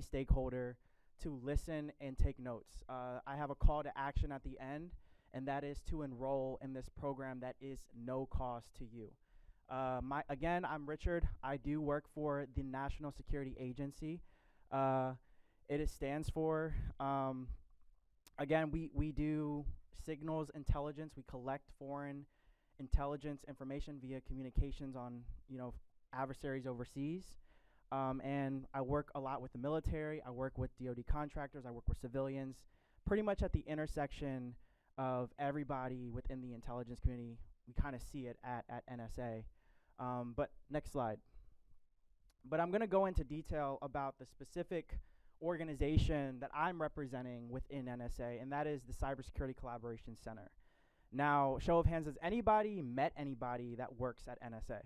stakeholder to listen and take notes. I have a call to action at the end, and that is to enroll in this program that is no cost to you. Again, I'm Richard. I do work for the National Security Agency. It stands for, again, we do signals intelligence. We collect foreign intelligence information via communications on, adversaries overseas. And I work a lot with the military. I work with DoD contractors. I work with civilians, pretty much at the intersection of everybody within the intelligence community. We kind of see it at NSA. But next slide. But I'm going to go into detail about the specific organization that I'm representing within NSA, and that is the Cybersecurity Collaboration Center. Now, show of hands, has anybody met anybody that works at NSA?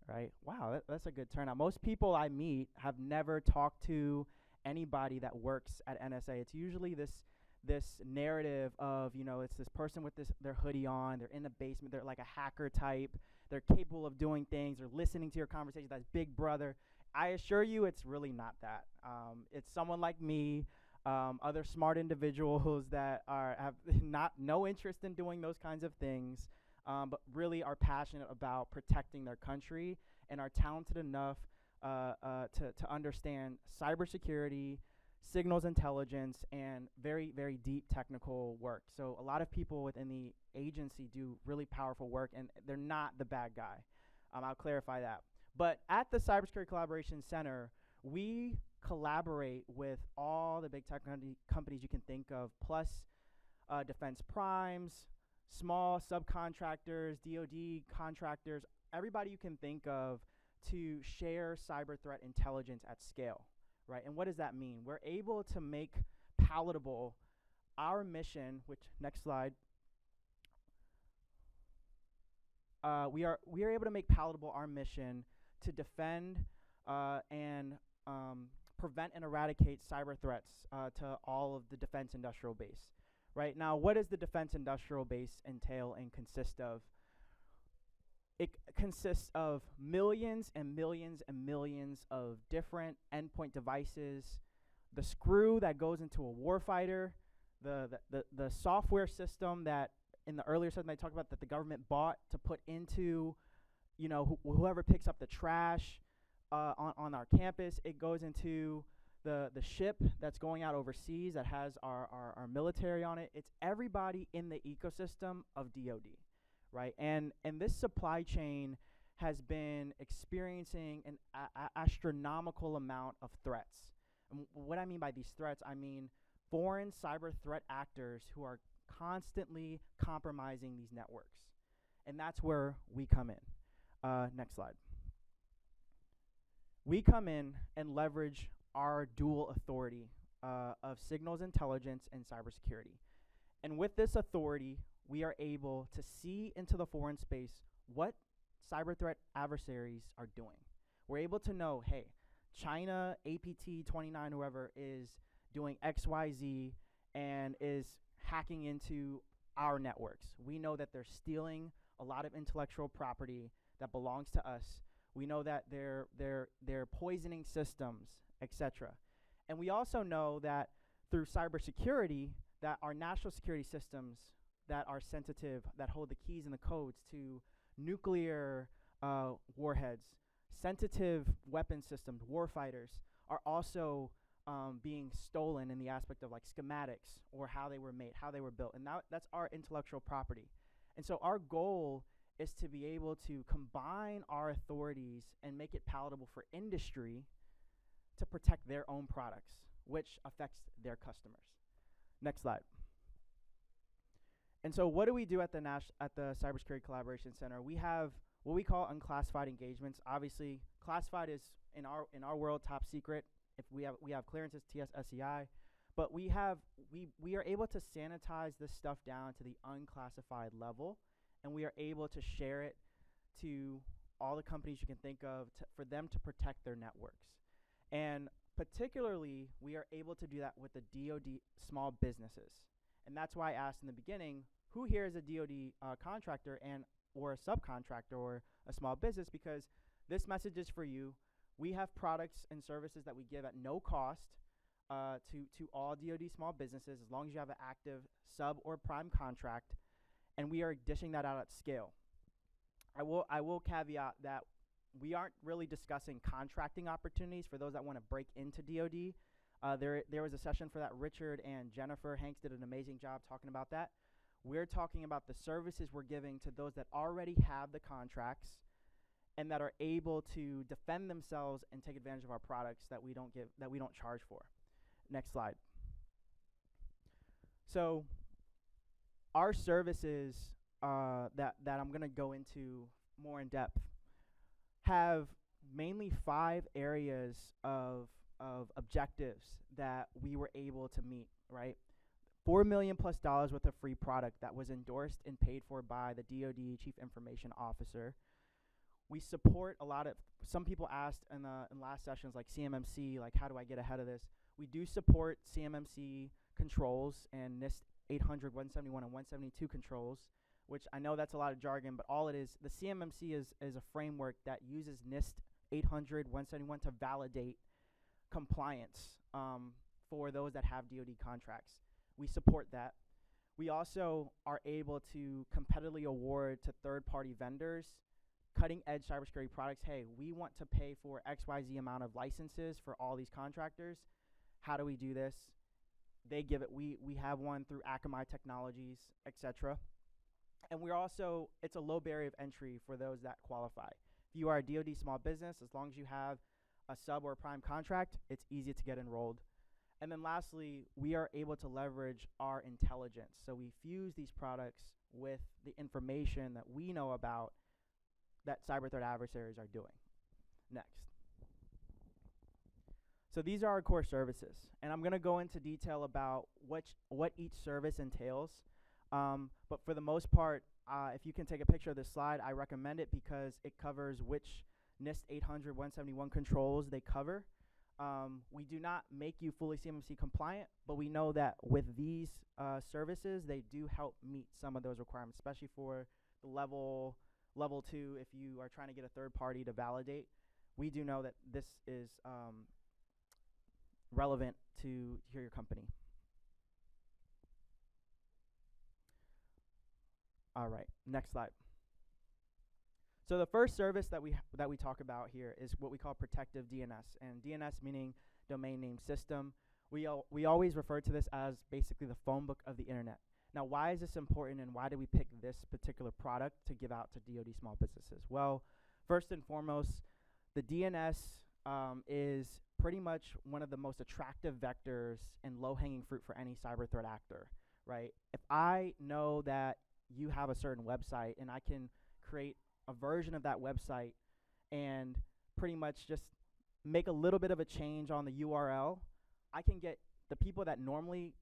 Right? Wow, that's a good turnout. Most people I meet have never talked to anybody that works at NSA. It's usually this narrative of, it's this person with their hoodie on, they're in the basement, they're like a hacker type, they're capable of doing things, they're listening to your conversation, that's big brother. I assure you it's really not that. It's someone like me, other smart individuals that have no interest in doing those kinds of things, but really are passionate about protecting their country and are talented enough to understand cybersecurity, signals intelligence, and very, very deep technical work. So a lot of people within the agency do really powerful work, and they're not the bad guy. I'll clarify that. But at the Cybersecurity Collaboration Center, we collaborate with all the big tech companies you can think of, plus defense primes, small subcontractors, DoD contractors, everybody you can think of to share cyber threat intelligence at scale, right? And what does that mean? We're able to make palatable our mission, which, next slide, we are able to make palatable our mission to defend and prevent and eradicate cyber threats to all of the defense industrial base. Right now, what does the defense industrial base entail and consist of? It consists of millions and millions and millions of different endpoint devices, the screw that goes into a warfighter, the software system that in the earlier session I talked about that the government bought to put into, whoever picks up the trash on our campus. It goes into the ship that's going out overseas that has our military on it. It's everybody in the ecosystem of DoD, right? And this supply chain has been experiencing an astronomical amount of threats. And what I mean by these threats, I mean foreign cyber threat actors who are constantly compromising these networks. And that's where we come in. Next slide. We come in and leverage our dual authority of signals intelligence and cybersecurity. And with this authority, we are able to see into the foreign space what cyber threat adversaries are doing. We're able to know, hey, China, APT 29, whoever, is doing XYZ and is hacking into our networks. We know that they're stealing a lot of intellectual property that belongs to us. We know that they're poisoning systems, etc. And we also know that through cybersecurity, that our national security systems that are sensitive, that hold the keys and the codes to nuclear warheads, sensitive weapon systems, warfighters, are also being stolen in the aspect of like schematics or how they were made, how they were built. And that's our intellectual property. And so our goal is to be able to combine our authorities and make it palatable for industry to protect their own products, which affects their customers. Next slide. And so what do we do at the Cybersecurity Collaboration Center? We have what we call unclassified engagements. Obviously, classified is in our world top secret. If we have clearances, TS, SEI, but we are able to sanitize this stuff down to the unclassified level, and we are able to share it to all the companies you can think of for them to protect their networks. And particularly, we are able to do that with the DoD small businesses. And that's why I asked in the beginning, who here is a DoD contractor or a subcontractor or a small business? Because this message is for you. We have products and services that we give at no cost to all DoD small businesses as long as you have an active sub or prime contract, and we are dishing that out at scale. I will caveat that we aren't really discussing contracting opportunities for those that want to break into DoD. There was a session for that. Richard and Jennifer Hanks did an amazing job talking about that. We're talking about the services we're giving to those that already have the contracts and that are able to defend themselves and take advantage of our products that we don't charge for. Next slide. So our services that I'm going to go into more in depth have mainly 5 areas of objectives that we were able to meet, right? $4 million+ worth of free product that was endorsed and paid for by the DoD Chief Information Officer. We support a lot of, some people asked in last sessions, like CMMC, like how do I get ahead of this? We do support CMMC controls and NIST 800, 171, and 172 controls, which I know that's a lot of jargon, but all it is, the CMMC is a framework that uses NIST 800, 171 to validate compliance for those that have DoD contracts. We support that. We also are able to competitively award to third-party vendors cutting-edge cybersecurity products. Hey, we want to pay for XYZ amount of licenses for all these contractors. How do we do this? They give it. We have one through Akamai Technologies, etc. And we're also, it's a low barrier of entry for those that qualify. If you are a DoD small business, as long as you have a sub or prime contract, it's easy to get enrolled. And then lastly, we are able to leverage our intelligence. So we fuse these products with the information that we know about that cyber threat adversaries are doing. Next. So these are our core services, and I'm going to go into detail about what each service entails. But for the most part, if you can take a picture of this slide, I recommend it because it covers which NIST 800, 171 controls they cover. We do not make you fully CMMC compliant, but we know that with these services, they do help meet some of those requirements, especially for the level 2, if you are trying to get a third party to validate. We do know that this is relevant to your company. All right, next slide. So the first service that we talk about here is what we call protective DNS, and DNS meaning domain name system. We always refer to this as basically the phone book of the internet. Now, why is this important, and why did we pick this particular product to give out to DoD small businesses? Well, first and foremost, the DNS is pretty much one of the most attractive vectors and low-hanging fruit for any cyber threat actor, right? If I know that you have a certain website and I can create a version of that website and pretty much just make a little bit of a change on the URL, I can get the people that normally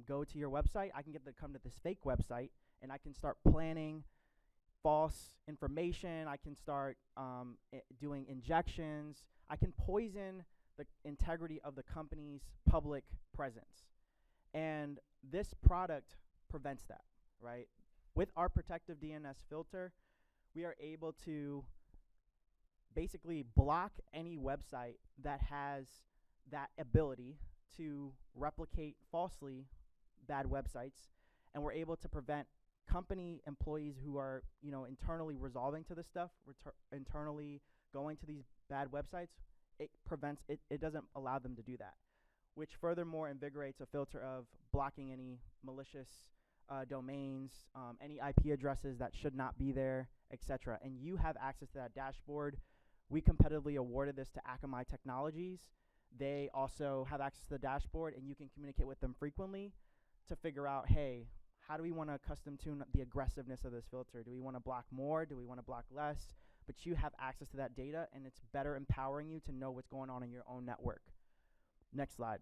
go to your website, I can get them to come to this fake website, and I can start planning false information. I can start doing injections. I can poison the integrity of the company's public presence. And this product prevents that, right? With our protective DNS filter, we are able to basically block any website that has that ability to replicate falsely bad websites, and we're able to prevent company employees who are, internally resolving to this stuff, internally going to these bad websites. It prevents it. It doesn't allow them to do that, which furthermore invigorates a filter of blocking any malicious domains, any IP addresses that should not be there, etc. And you have access to that dashboard. We competitively awarded this to Akamai Technologies. They also have access to the dashboard, and you can communicate with them frequently to figure out, hey, how do we want to custom tune the aggressiveness of this filter? Do we want to block more? Do we want to block less? But you have access to that data, and it's better empowering you to know what's going on in your own network. Next slide.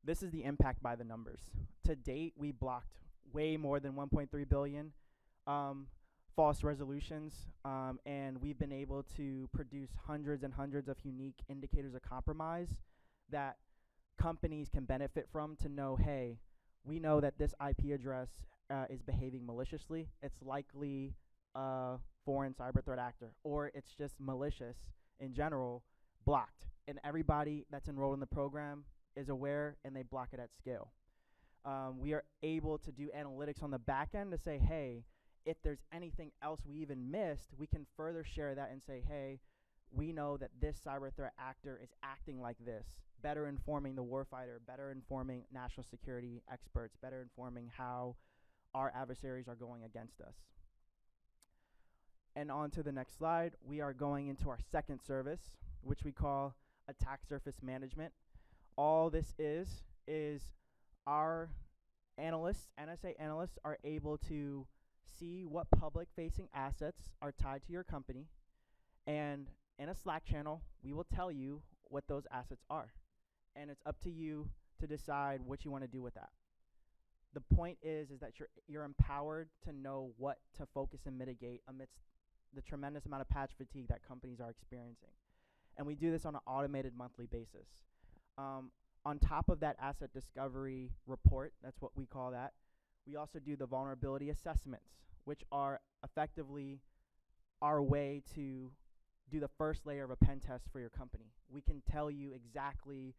This is the impact by the numbers. To date, we blocked way more than 1.3 billion false resolutions, and we've been able to produce hundreds and hundreds of unique indicators of compromise that companies can benefit from to know, hey, we know that this IP address is behaving maliciously. It's likely a foreign cyber threat actor, or it's just malicious in general, blocked. And everybody that's enrolled in the program is aware, and they block it at scale. We are able to do analytics on the back end to say, hey, if there's anything else we even missed, we can further share that and say, hey, we know that this cyber threat actor is acting like this, better informing the warfighter, better informing national security experts, better informing how our adversaries are going against us. And on to the next slide, we are going into our second service, which we call attack surface management. All this is our analysts, NSA analysts, are able to see what public-facing assets are tied to your company, and in a Slack channel, we will tell you what those assets are. And it's up to you to decide what you want to do with that. The point is that you're empowered to know what to focus and mitigate amidst the tremendous amount of patch fatigue that companies are experiencing. And we do this on an automated monthly basis. On top of that asset discovery report, that's what we call that, we also do the vulnerability assessments, which are effectively our way to do the first layer of a pen test for your company. We can tell you exactly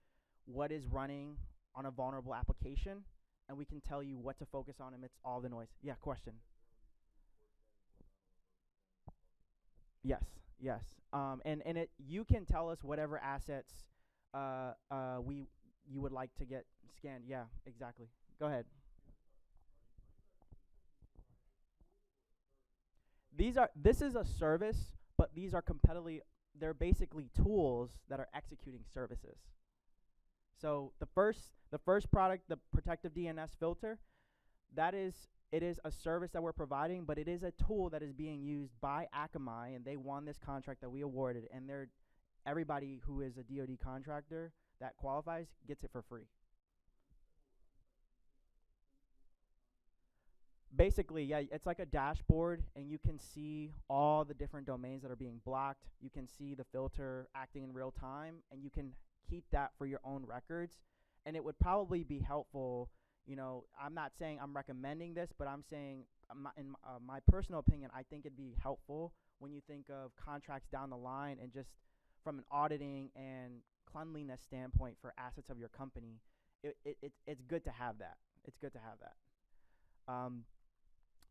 what is running on a vulnerable application, and we can tell you what to focus on amidst all the noise. Yeah, question. Yes, yes. And you can tell us whatever assets you would like to get scanned. Yeah, exactly. Go ahead. This is a service, but these are they're basically tools that are executing services. So the first product, the protective DNS filter, it is a service that we're providing, but it is a tool that is being used by Akamai, and they won this contract that we awarded, and everybody who is a DoD contractor that qualifies gets it for free. Basically, yeah, it's like a dashboard, and you can see all the different domains that are being blocked. You can see the filter acting in real time, and you can keep that for your own records. And it would probably be helpful, I'm not saying I'm recommending this, but I'm saying, in my personal opinion, I think it'd be helpful when you think of contracts down the line, and just from an auditing and cleanliness standpoint for assets of your company, it's good to have that. It's good to have that.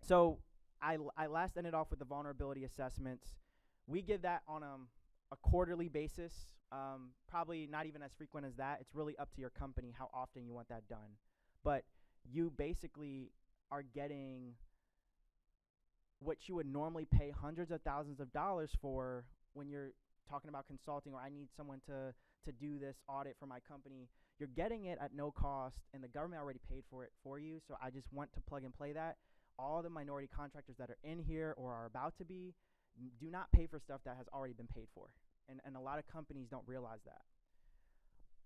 So I last ended off with the vulnerability assessments. We give that on a quarterly basis, probably not even as frequent as that. It's really up to your company how often you want that done. But you basically are getting what you would normally pay hundreds of thousands of dollars for when you're talking about consulting, or I need someone to do this audit for my company. You're getting it at no cost, and the government already paid for it for you. So I just want to plug and play that. All the minority contractors that are in here or are about to be do not pay for stuff that has already been paid for. And a lot of companies don't realize that.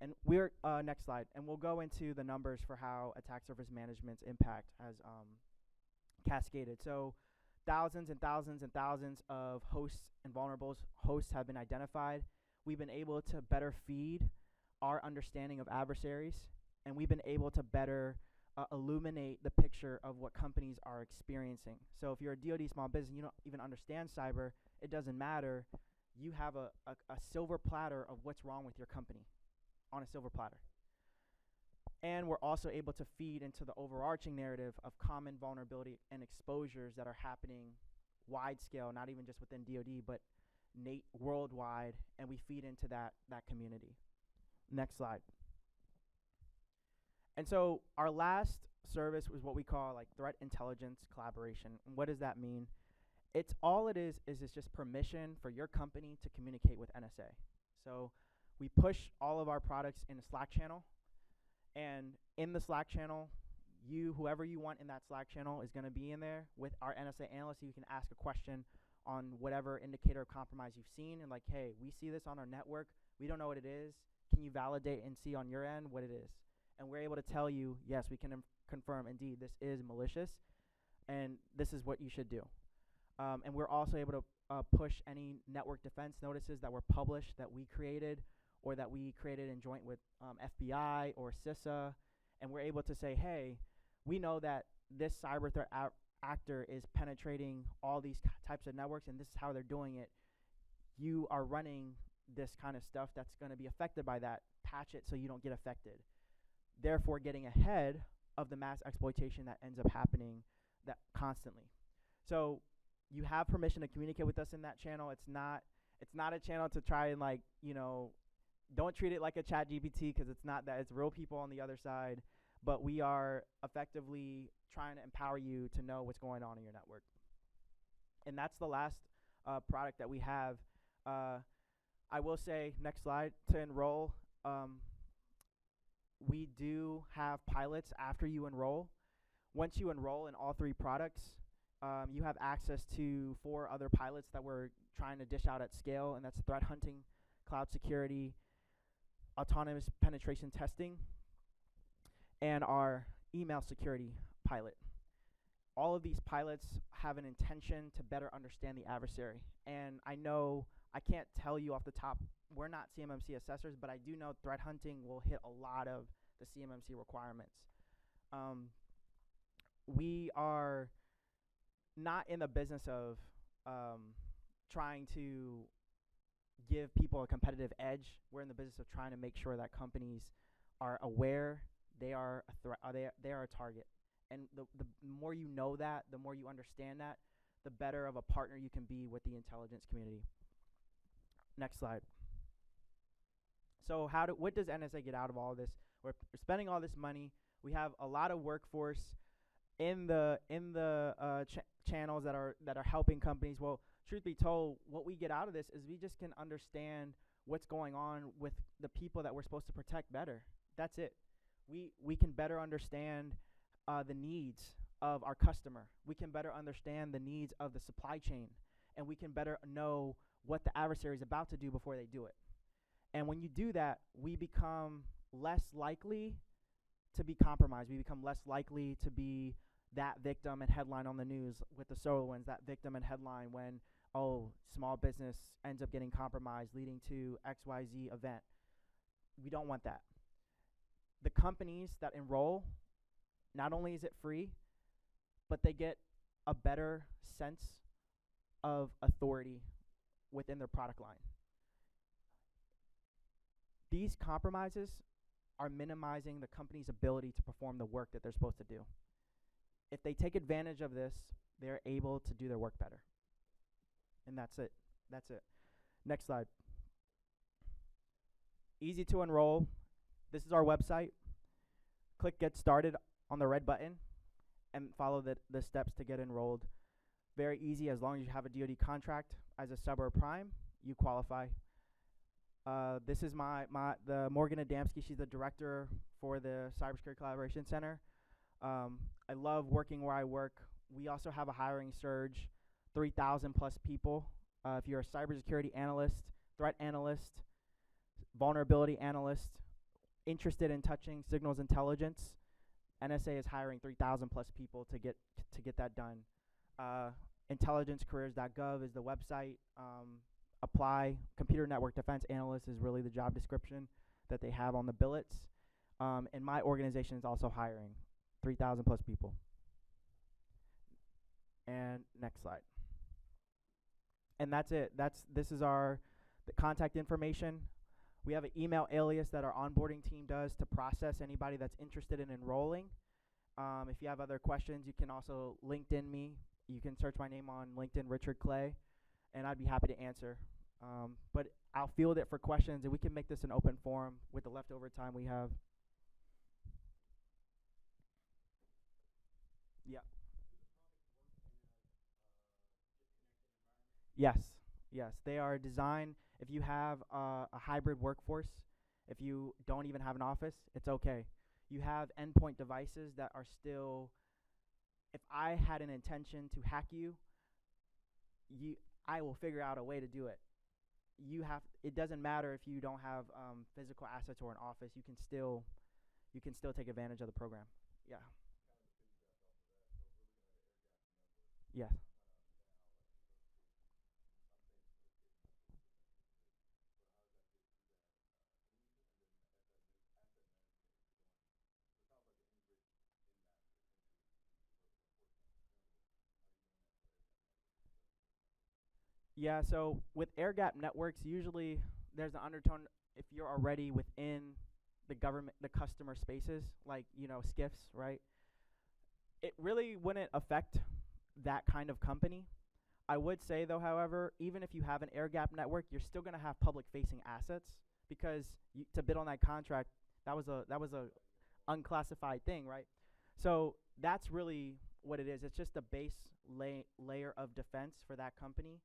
And we're, next slide, and we'll go into the numbers for how attack surface management's impact has cascaded. So thousands and thousands and thousands of hosts and vulnerable hosts have been identified. We've been able to better feed our understanding of adversaries, and we've been able to better illuminate the picture of what companies are experiencing. So if you're a DoD small business, you don't even understand cyber, it doesn't matter. You have a silver platter of what's wrong with your company on a silver platter. And we're also able to feed into the overarching narrative of common vulnerability and exposures that are happening wide scale, not even just within DoD, but worldwide, and we feed into that community. Next slide. And so our last service was what we call like threat intelligence collaboration. And what does that mean? It's just permission for your company to communicate with NSA. So we push all of our products in a Slack channel, and in the Slack channel, whoever you want in that Slack channel is going to be in there with our NSA analyst. You can ask a question on whatever indicator of compromise you've seen, and like, hey, we see this on our network. We don't know what it is. Can you validate and see on your end what it is? And we're able to tell you, yes, we can confirm, indeed, this is malicious, and this is what you should do. And we're also able to push any network defense notices that were published that we created, or that we created in joint with FBI or CISA, and we're able to say, hey, we know that this cyber threat actor is penetrating all these types of networks, and this is how they're doing it, you are running this kind of stuff that's going to be affected by that. Patch it so you don't get affected. Therefore, getting ahead of the mass exploitation that ends up happening that constantly. So you have permission to communicate with us in that channel. It's not a channel to try and, like, you know, don't treat it like a chat GPT, because it's not that. It's real people on the other side, but we are effectively trying to empower you to know what's going on in your network. And that's the last product that we have. I will say, next slide, to enroll, we do have pilots after you enroll. Once you enroll in all 3 products, you have access to 4 other pilots that we're trying to dish out at scale, and that's threat hunting, cloud security, autonomous penetration testing, and our email security pilot. All of these pilots have an intention to better understand the adversary. And I know I can't tell you off the top, we're not CMMC assessors, but I do know threat hunting will hit a lot of the CMMC requirements. We are not in the business of trying to give people a competitive edge. We're in the business of trying to make sure that companies are aware they are a threat, they are a target. And the more you know that, the more you understand that, the better of a partner you can be with the intelligence community. Next slide. So what does NSA get out of all of this? We're spending all this money. We have a lot of workforce in the channels that are helping companies. Well, truth be told, what we get out of this is we just can understand what's going on with the people that we're supposed to protect better. That's it. We can better understand the needs of our customer. We can better understand the needs of the supply chain, and we can better know what the adversary is about to do before they do it. And when you do that, we become less likely to be compromised. We become less likely to be that victim and headline on the news with the SolarWinds, that victim and headline when, oh, small business ends up getting compromised leading to XYZ event. We don't want that. The companies that enroll, not only is it free, but they get a better sense of authority within their product line. These compromises are minimizing the company's ability to perform the work that they're supposed to do. If they take advantage of this, they're able to do their work better. And that's it. That's it. Next slide. Easy to enroll. This is our website. Click Get Started on the red button and follow the steps to get enrolled. Very easy. As long as you have a DoD contract as a sub or prime, you qualify. This is the Morgan Adamski. She's the director for the Cybersecurity Collaboration Center. I love working where I work. We also have a hiring surge, 3,000 plus people. If you're a cybersecurity analyst, threat analyst, vulnerability analyst, interested in touching signals intelligence, NSA is hiring 3,000 plus people to get that done. Intelligencecareers.gov is the website. Apply. Computer network defense analyst is really the job description that they have on the billets. And my organization is also hiring 3,000 plus people. And next slide. And that's it. This is the contact information. We have an email alias that our onboarding team does to process anybody that's interested in enrolling. If you have other questions, you can also LinkedIn me. You can search my name on LinkedIn, Richard Clay, and I'd be happy to answer. But I'll field it for questions, and we can make this an open forum with the leftover time we have. Yeah. Yes. Yes. They are designed, if you have a hybrid workforce, if you don't even have an office, it's okay. You have endpoint devices that are still, if I had an intention to hack you, I will figure out a way to do it. It doesn't matter if you don't have physical assets or an office, you can still take advantage of the program. Yeah. Yes. Yeah, so with air gap networks, usually there's an undertone if you're already within the government, the customer spaces, like, SCIFs, right? It really wouldn't affect that kind of company. I would say though, however, even if you have an air gap network, you're still going to have public facing assets because to bid on that contract, that was a unclassified thing, right? So that's really what it is. It's just a base layer of defense for that company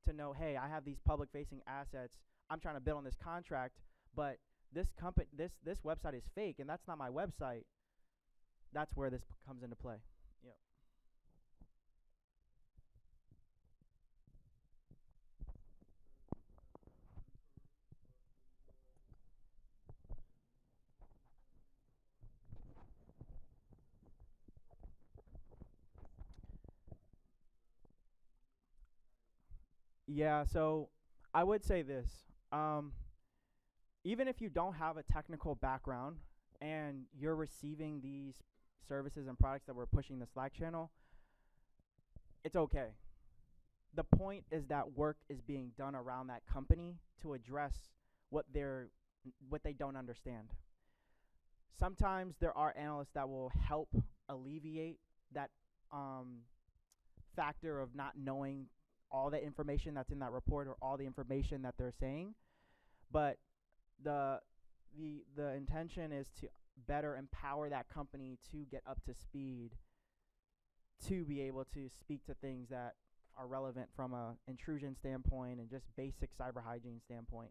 to know, hey, I have these public facing assets. I'm trying to bid on this contract, but this website is fake and that's not my website. That's where this comes into play. Yep. Yeah, so I would say this. Um, Even if you don't have a technical background and you're receiving these services and products that we're pushing the Slack channel, it's okay. The point is that work is being done around that company to address what they're what they don't understand. Sometimes there are analysts that will help alleviate that um, factor of not knowing all the information that's in that report or all the information that they're saying, but the the intention is to better empower that company to get up to speed to be able to speak to things that are relevant from a intrusion standpoint and just basic cyber hygiene standpoint.